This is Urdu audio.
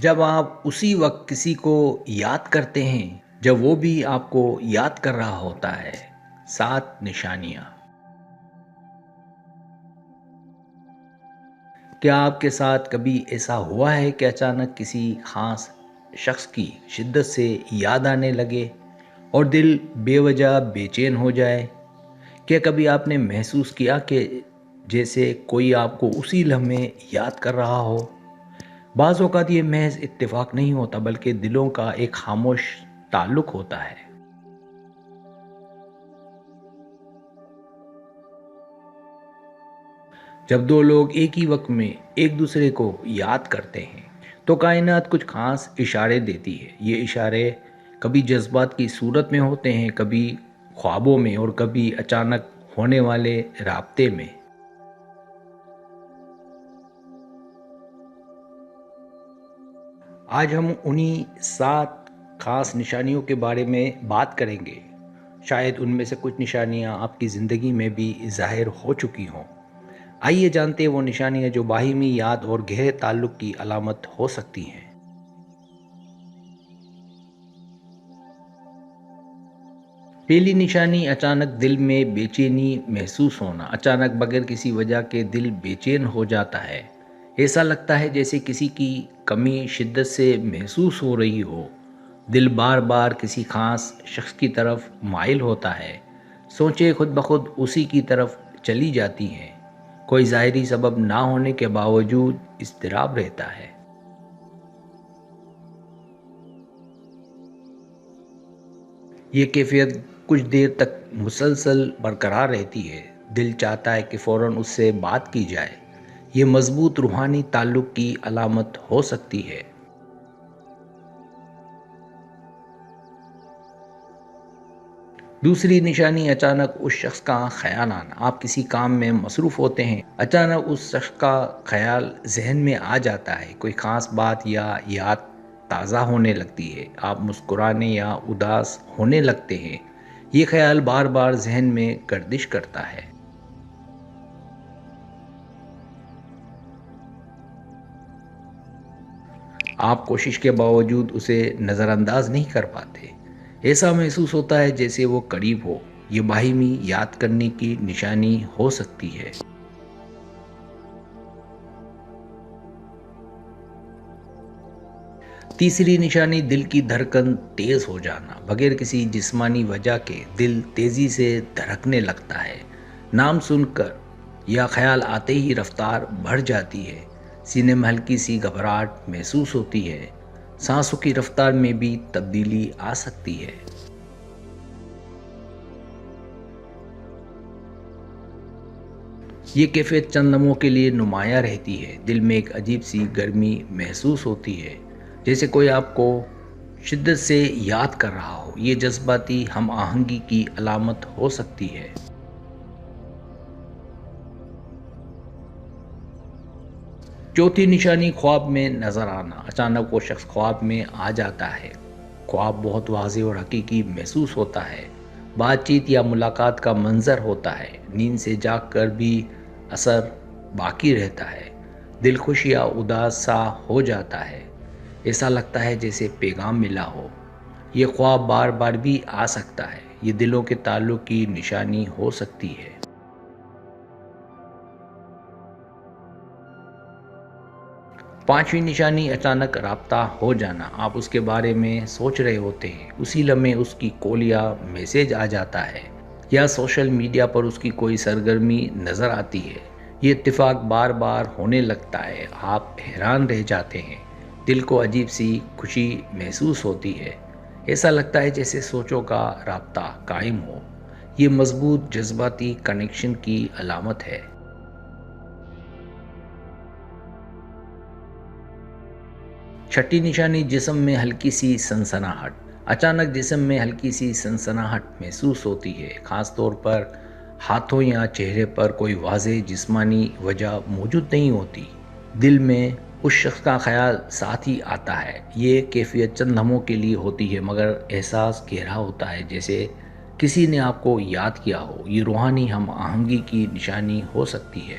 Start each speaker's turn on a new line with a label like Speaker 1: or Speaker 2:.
Speaker 1: جب آپ اسی وقت کسی کو یاد کرتے ہیں جب وہ بھی آپ کو یاد کر رہا ہوتا ہے۔ 7 نشانیاں۔ کیا آپ کے ساتھ کبھی ایسا ہوا ہے کہ اچانک کسی خاص شخص کی شدت سے یاد آنے لگے اور دل بے وجہ بے چین ہو جائے؟ کیا کبھی آپ نے محسوس کیا کہ جیسے کوئی آپ کو اسی لمحے یاد کر رہا ہو؟ بعض اوقات یہ محض اتفاق نہیں ہوتا بلکہ دلوں کا ایک خاموش تعلق ہوتا ہے۔ جب دو لوگ ایک ہی وقت میں ایک دوسرے کو یاد کرتے ہیں تو کائنات کچھ خاص اشارے دیتی ہے۔ یہ اشارے کبھی جذبات کی صورت میں ہوتے ہیں، کبھی خوابوں میں اور کبھی اچانک ہونے والے رابطے میں۔ آج ہم انہی 7 خاص نشانیوں کے بارے میں بات کریں گے۔ شاید ان میں سے کچھ نشانیاں آپ کی زندگی میں بھی ظاہر ہو چکی ہوں۔ آئیے جانتے ہیں وہ نشانیاں جو باہمی یاد اور گہرے تعلق کی علامت ہو سکتی ہیں۔ پہلی نشانی، اچانک دل میں بے چینی محسوس ہونا۔ اچانک بغیر کسی وجہ کے دل بے چین ہو جاتا ہے۔ ایسا لگتا ہے جیسے کسی کی کمی شدت سے محسوس ہو رہی ہو۔ دل بار بار کسی خاص شخص کی طرف مائل ہوتا ہے۔ سوچیں خود بخود اسی کی طرف چلی جاتی ہیں۔ کوئی ظاہری سبب نہ ہونے کے باوجود اضطراب رہتا ہے۔ یہ کیفیت کچھ دیر تک مسلسل برقرار رہتی ہے۔ دل چاہتا ہے کہ فوراً اس سے بات کی جائے۔ یہ مضبوط روحانی تعلق کی علامت ہو سکتی ہے۔ دوسری نشانی، اچانک اس شخص کا خیال آنا۔ آپ کسی کام میں مصروف ہوتے ہیں، اچانک اس شخص کا خیال ذہن میں آ جاتا ہے۔ کوئی خاص بات یا یاد تازہ ہونے لگتی ہے۔ آپ مسکرانے یا اداس ہونے لگتے ہیں۔ یہ خیال بار بار ذہن میں گردش کرتا ہے۔ آپ کوشش کے باوجود اسے نظر انداز نہیں کر پاتے۔ ایسا محسوس ہوتا ہے جیسے وہ قریب ہو۔ یہ باہمی یاد کرنے کی نشانی ہو سکتی ہے۔ تیسری نشانی، دل کی دھڑکن تیز ہو جانا۔ بغیر کسی جسمانی وجہ کے دل تیزی سے دھڑکنے لگتا ہے۔ نام سن کر یا خیال آتے ہی رفتار بڑھ جاتی ہے۔ سینے میں ہلکی سی گھبراہٹ محسوس ہوتی ہے۔ سانسوں کی رفتار میں بھی تبدیلی آ سکتی ہے۔ یہ کیفیت چند لمحوں کے لیے نمایاں رہتی ہے۔ دل میں ایک عجیب سی گرمی محسوس ہوتی ہے، جیسے کوئی آپ کو شدت سے یاد کر رہا ہو۔ یہ جذباتی ہم آہنگی کی علامت ہو سکتی ہے۔ چوتھی نشانی، خواب میں نظر آنا۔ اچانک وہ شخص خواب میں آ جاتا ہے۔ خواب بہت واضح اور حقیقی محسوس ہوتا ہے۔ بات چیت یا ملاقات کا منظر ہوتا ہے۔ نیند سے جاگ کر بھی اثر باقی رہتا ہے۔ دل خوش یا اداس سا ہو جاتا ہے۔ ایسا لگتا ہے جیسے پیغام ملا ہو۔ یہ خواب بار بار بھی آ سکتا ہے۔ یہ دلوں کے تعلق کی نشانی ہو سکتی ہے۔ پانچویں نشانی، اچانک رابطہ ہو جانا۔ آپ اس کے بارے میں سوچ رہے ہوتے ہیں، اسی لمحے اس کی کال یا میسج آ جاتا ہے، یا سوشل میڈیا پر اس کی کوئی سرگرمی نظر آتی ہے۔ یہ اتفاق بار بار ہونے لگتا ہے۔ آپ حیران رہ جاتے ہیں۔ دل کو عجیب سی خوشی محسوس ہوتی ہے۔ ایسا لگتا ہے جیسے سوچوں کا رابطہ قائم ہو۔ یہ مضبوط جذباتی کنیکشن کی علامت ہے۔ چھٹی نشانی، جسم میں ہلکی سی سنسناہٹ۔ اچانک جسم میں ہلکی سی سنسناہٹ محسوس ہوتی ہے، خاص طور پر ہاتھوں یا چہرے پر کوئی واضح جسمانی وجہ موجود نہیں ہوتی۔ دل میں اس شخص کا خیال ساتھ ہی آتا ہے۔ یہ کیفیت چند لمحوں کے لیے ہوتی ہے مگر احساس گہرا ہوتا ہے، جیسے کسی نے آپ کو یاد کیا ہو۔ یہ روحانی ہم آہنگی کی نشانی ہو سکتی ہے۔